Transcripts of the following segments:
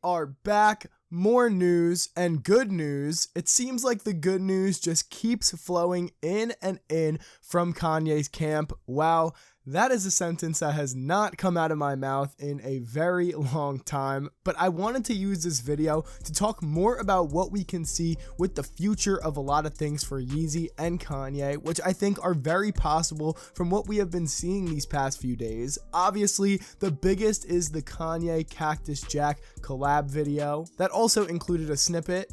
are back. More news and good news. It seems like the good news just keeps flowing in and in from Kanye's camp. Wow, that is a sentence that has not come out of my mouth in a very long time, but I wanted to use this video to talk more about what we can see with the future of a lot of things for Yeezy and Kanye, which I think are very possible from what we have been seeing these past few days. Obviously, the biggest is the Kanye Cactus Jack collab video that also included a snippet.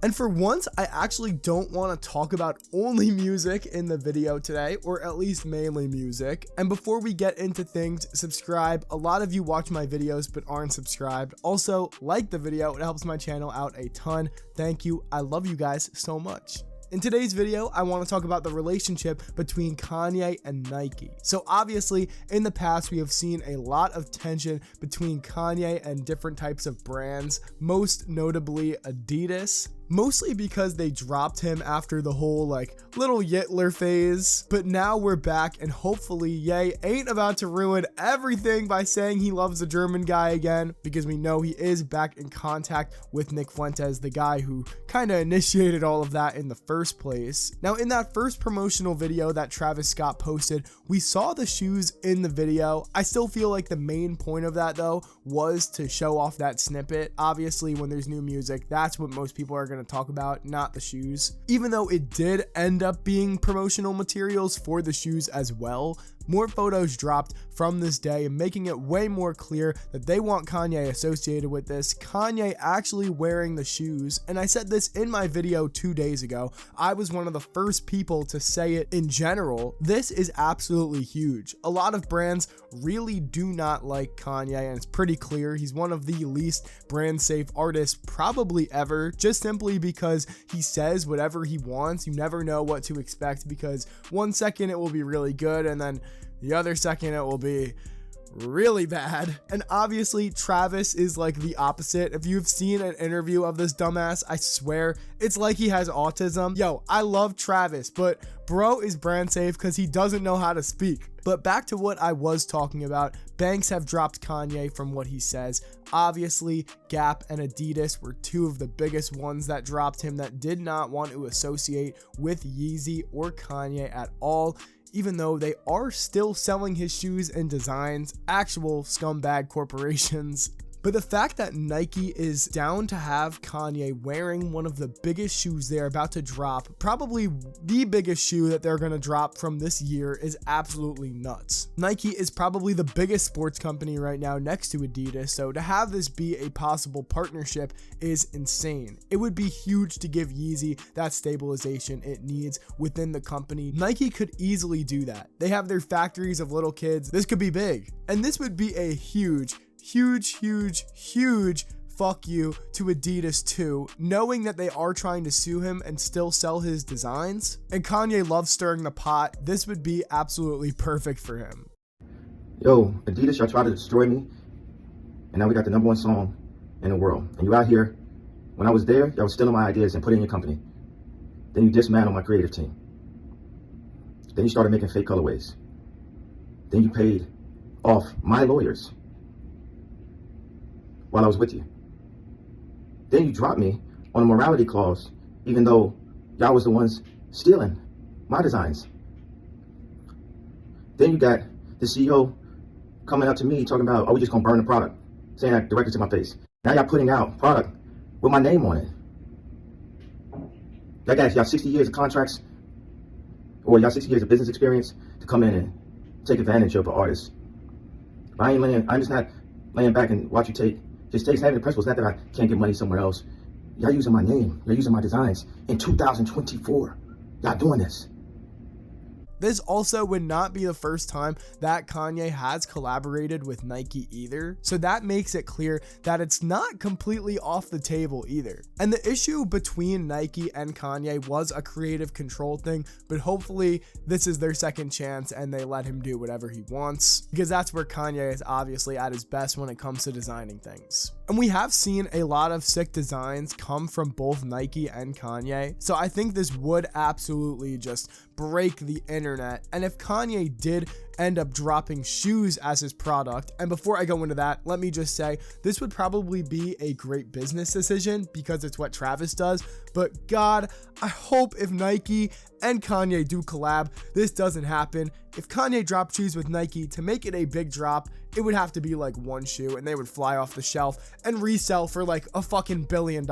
And for once, I actually don't want to talk about only music in the video today, or at least mainly music. And before we get into things, subscribe. A lot of you watch my videos but aren't subscribed. Also, like the video, it helps my channel out a ton. Thank you. I love you guys so much. In today's video, I want to talk about the relationship between Kanye and Nike. So obviously, in the past, we have seen a lot of tension between Kanye and different types of brands, most notably Adidas. Mostly because they dropped him after the whole little Yitler phase. But now we're back, and hopefully Ye ain't about to ruin everything by saying he loves the German guy again, because we know he is back in contact with Nick Fuentes, the guy who kind of initiated all of that in the first place. Now, in that first promotional video that Travis Scott posted, we saw the shoes in the video. I still feel like the main point of that, though, was to show off that snippet. Obviously, when there's new music, that's what most people are going to talk about, not the shoes. Even though it did end up being promotional materials for the shoes as well, more photos dropped from this day, making it way more clear that they want Kanye associated with this. Kanye actually wearing the shoes, and I said this in my video 2 days ago. I was one of the first people to say it in general. This is absolutely huge. A lot of brands really do not like Kanye, and it's pretty clear he's one of the least brand safe artists probably ever, just simply because he says whatever he wants. You never know what to expect, because one second it will be really good, and then the other second it will be really bad. And obviously Travis is like the opposite. If you've seen an interview of this dumbass, I swear it's like he has autism. Yo, I love Travis, but bro is brand safe because he doesn't know how to speak. But back to what I was talking about, banks have dropped Kanye from what he says. Obviously, Gap and Adidas were two of the biggest ones that dropped him, that did not want to associate with Yeezy or Kanye at all, even though they are still selling his shoes and designs, actual scumbag corporations. But the fact that Nike is down to have Kanye wearing one of the biggest shoes they're about to drop, probably the biggest shoe that they're going to drop from this year, is absolutely nuts. Nike is probably the biggest sports company right now next to Adidas, so to have this be a possible partnership is insane. It would be huge to give Yeezy that stabilization it needs within the company. Nike could easily do that. They have their factories of little kids. This could be big, and this would be a huge fuck you to Adidas too, knowing that they are trying to sue him and still sell his designs. And Kanye loves stirring the pot. This would be absolutely perfect for him. Yo, Adidas, y'all tried to destroy me, and now we got the #1 song in the world. And you out here, when I was there, y'all was stealing my ideas and putting in your company. Then you dismantled my creative team. Then you started making fake colorways. Then you paid off my lawyers while I was with you. Then you dropped me on a morality clause, even though y'all was the ones stealing my designs. Then you got the CEO coming up to me talking about, oh, we just gonna burn the product, saying that directly to my face. Now y'all putting out product with my name on it. Y'all 60 years of contracts, or y'all 60 years of business experience to come in and take advantage of an artist. I'm just not laying back and watch you just take having the principles. Not that I can't get money somewhere else. Y'all using my name, y'all using my designs in 2024. Y'all doing this. This also would not be the first time that Kanye has collaborated with Nike either, so that makes it clear that it's not completely off the table either. And the issue between Nike and Kanye was a creative control thing, but hopefully this is their second chance and they let him do whatever he wants, because that's where Kanye is obviously at his best when it comes to designing things. And we have seen a lot of sick designs come from both Nike and Kanye, so I think this would absolutely just break the internet. And if Kanye did end up dropping shoes as his product, and before I go into that, let me just say this would probably be a great business decision because it's what Travis does, but God, I hope if Nike and Kanye do collab, this doesn't happen. If Kanye dropped shoes with Nike, to make it a big drop, it would have to be like one shoe and they would fly off the shelf and resell for like a fucking $1 billion.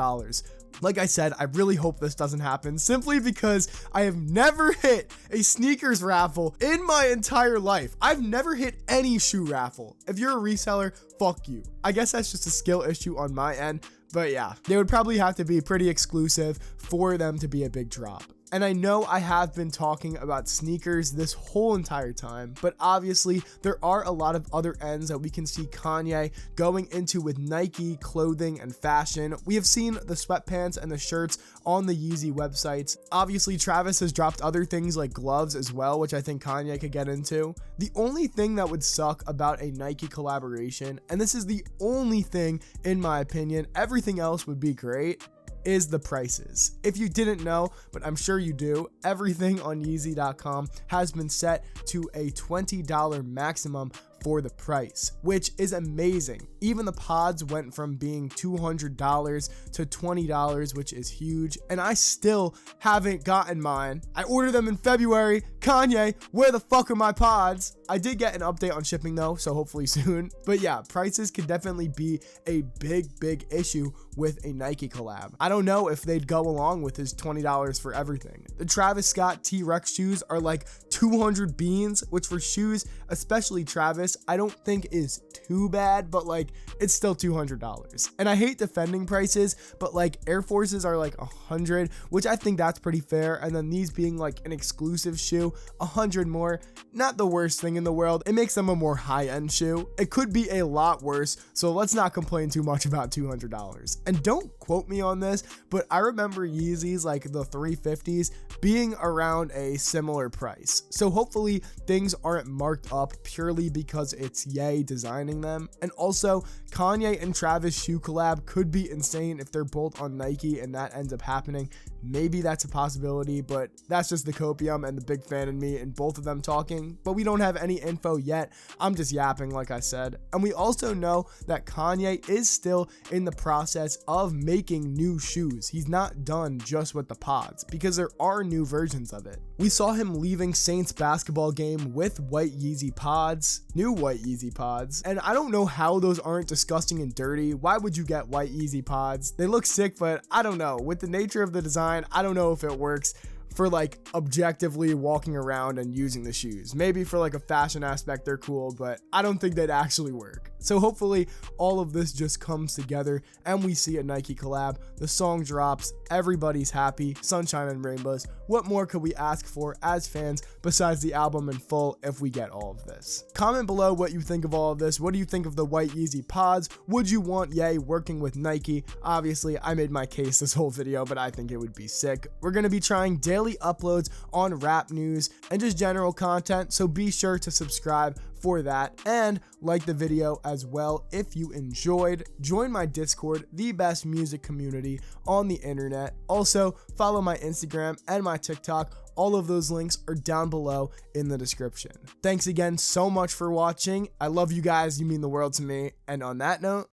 Like I said, I really hope this doesn't happen, simply because I have never hit a sneakers raffle in my entire life. I've never hit any shoe raffle. If you're a reseller, fuck you. I guess that's just a skill issue on my end, but yeah, they would probably have to be pretty exclusive for them to be a big drop. And I know I have been talking about sneakers this whole entire time, but obviously there are a lot of other ends that we can see Kanye going into with Nike, clothing, and fashion. We have seen the sweatpants and the shirts on the Yeezy websites. Obviously, Travis has dropped other things like gloves as well, which I think Kanye could get into. The only thing that would suck about a Nike collaboration, and this is the only thing in my opinion, everything else would be great, is the prices. If you didn't know, but I'm sure you do, everything on Yeezy.com has been set to a $20 maximum for the price, which is amazing. Even the pods went from being $200 to $20, which is huge, and I still haven't gotten mine. I ordered them in February. Kanye, where the fuck are my pods? I did get an update on shipping though, so hopefully soon. But yeah, prices could definitely be a big issue with a Nike collab. I don't know if they'd go along with his $20 for everything. The Travis Scott T-Rex shoes are like 200 beans, which for shoes, especially Travis, I don't think is too bad, but like it's still $200. And I hate defending prices, but like Air Forces are like 100, which I think that's pretty fair. And then these being like an exclusive shoe, 100 more, not the worst thing in the world. It makes them a more high-end shoe. It could be a lot worse, so let's not complain too much about $200. And don't quote me on this, but I remember Yeezys, like the 350s, being around a similar price. So hopefully things aren't marked up purely because it's Ye designing them. And also, Kanye and Travis shoe collab could be insane if they're both on Nike and that ends up happening. Maybe that's a possibility, but that's just the copium and the big fan in me and both of them talking. But we don't have any info yet. I'm just yapping, like I said. And we also know that Kanye is still in the process of making new shoes. He's not done just with the pods because there are new versions of it. We saw him leaving Saints basketball game with white Yeezy Pods, new white Yeezy Pods. And I don't know how those aren't disgusting and dirty. Why would you get white Yeezy Pods? They look sick, but I don't know. With the nature of the design, I don't know if it works for like objectively walking around and using the shoes. Maybe for like a fashion aspect they're cool, but I don't think they'd actually work. So hopefully all of this just comes together and we see a Nike collab. The song drops, everybody's happy, sunshine and rainbows. What more could we ask for as fans besides the album in full if we get all of this? Comment below what you think of all of this. What do you think of the white Yeezy Pods? Would you want Ye working with Nike? Obviously I made my case this whole video, but I think it would be sick. We're going to be trying daily uploads on rap news and just general content, so be sure to subscribe for that and like the video as well if you enjoyed. Join my Discord, the best music community on the internet. Also follow my Instagram and my TikTok. All of those links are down below in the description. Thanks again so much for watching. I love you guys, you mean the world to me, and on that note,